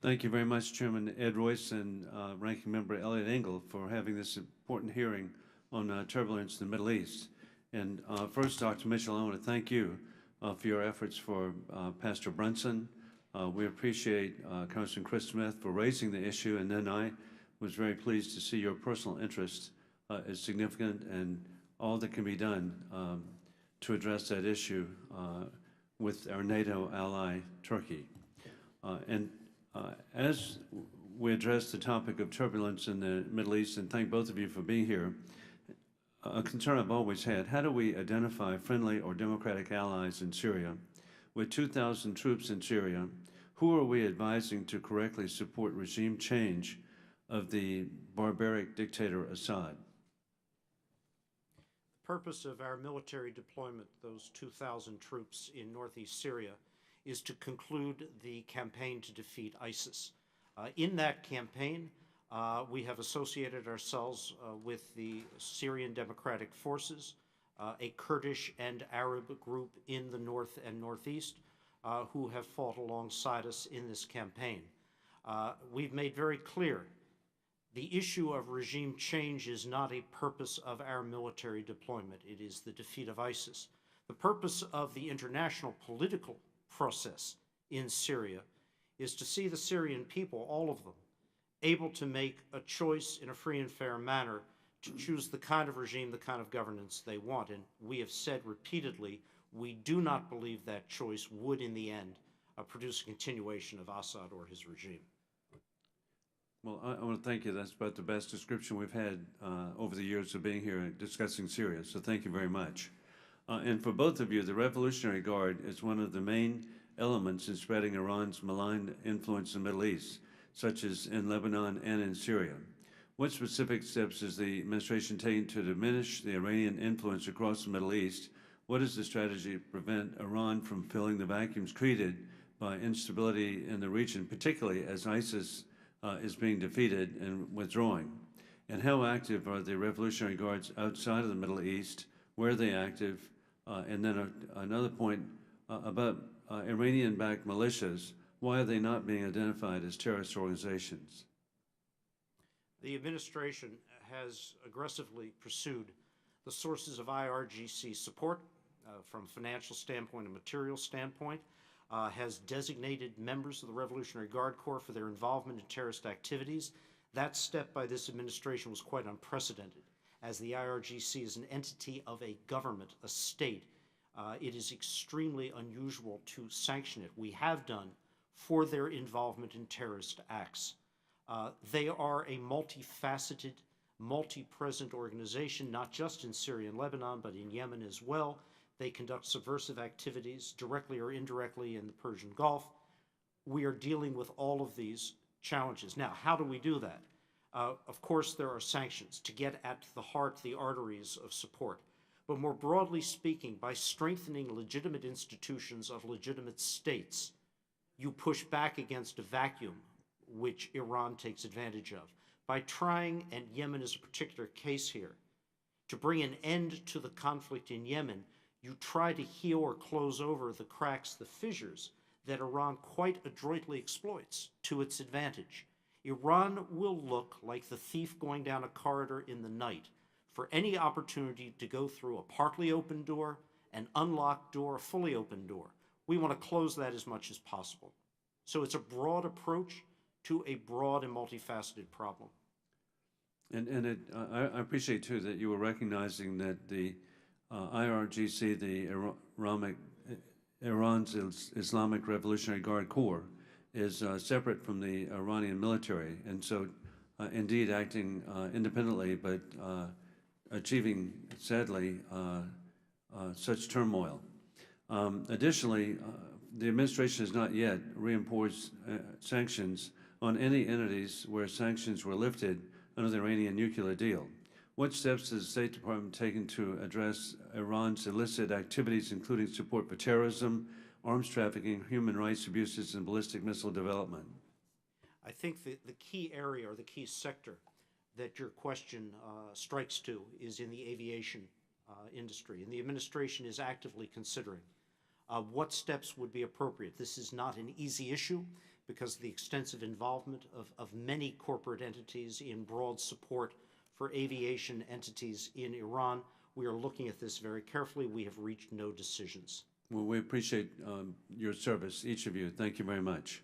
Thank you very much, Chairman Ed Royce and Ranking Member Elliot Engel, for having this important hearing on turbulence in the Middle East. And first, Dr. Mitchell, I want to thank you for your efforts for Pastor Brunson. We appreciate Congressman Chris Smith for raising the issue, and then I was very pleased to see your personal interest is significant and all that can be done to address that issue with our NATO ally, Turkey. As we address the topic of turbulence in the Middle East, and thank both of you for being here, a concern I've always had: how do we identify friendly or democratic allies in Syria? With 2,000 troops in Syria, who are we advising to correctly support regime change of the barbaric dictator Assad? The purpose of our military deployment, those 2,000 troops in northeast Syria, is to conclude the campaign to defeat ISIS. In that campaign, we have associated ourselves with the Syrian Democratic Forces, a Kurdish and Arab group in the north and northeast, who have fought alongside us in this campaign. We've made very clear the issue of regime change is not a purpose of our military deployment. It is the defeat of ISIS. The purpose of the international political process in Syria is to see the Syrian people, all of them, able to make a choice in a free and fair manner to choose the kind of regime, the kind of governance they want. And we have said repeatedly, we do not believe that choice would, in the end, produce a continuation of Assad or his regime. Well, I want to thank you. That's about the best description we've had over the years of being here and discussing Syria, so thank you very much. And for both of you, the Revolutionary Guard is one of the main elements in spreading Iran's malign influence in the Middle East, such as in Lebanon and in Syria. What specific steps is the administration taking to diminish the Iranian influence across the Middle East? What is the strategy to prevent Iran from filling the vacuums created by instability in the region, particularly as ISIS is being defeated and withdrawing? And how active are the Revolutionary Guards outside of the Middle East? Where are they active? And then another point about Iranian-backed militias. Why are they not being identified as terrorist organizations? The administration has aggressively pursued the sources of IRGC support from a financial standpoint and material standpoint, has designated members of the Revolutionary Guard Corps for their involvement in terrorist activities. That step by this administration was quite unprecedented, as the IRGC is an entity of a government, a state. It is extremely unusual to sanction it. We have done for their involvement in terrorist acts. They are a multifaceted, multi-present organization, not just in Syria and Lebanon, but in Yemen as well. They conduct subversive activities directly or indirectly in the Persian Gulf. We are dealing with all of these challenges. Now, how do we do that? Of course, there are sanctions to get at the heart, the arteries of support. But more broadly speaking, by strengthening legitimate institutions of legitimate states, you push back against a vacuum which Iran takes advantage of. By trying, and Yemen is a particular case here, to bring an end to the conflict in Yemen, you try to heal or close over the cracks, the fissures that Iran quite adroitly exploits to its advantage. Iran will look like the thief going down a corridor in the night for any opportunity to go through a partly open door, an unlocked door, a fully open door. We want to close that as much as possible. So it's a broad approach to a broad and multifaceted problem. And I appreciate, too, that you were recognizing that the IRGC, Iran's Islamic Revolutionary Guard Corps, is separate from the Iranian military, and so indeed acting independently, but achieving, sadly, such turmoil. Additionally, the administration has not yet reimposed sanctions on any entities where sanctions were lifted under the Iranian nuclear deal. What steps has the State Department taken to address Iran's illicit activities, including support for terrorism, arms trafficking, human rights abuses, and ballistic missile development? I think the key area or the key sector that your question strikes to is in the aviation industry, and the administration is actively considering what steps would be appropriate. This is not an easy issue because of the extensive involvement of many corporate entities in broad support for aviation entities in Iran. We are looking at this very carefully. We have reached no decisions. Well, we appreciate your service, each of you. Thank you very much.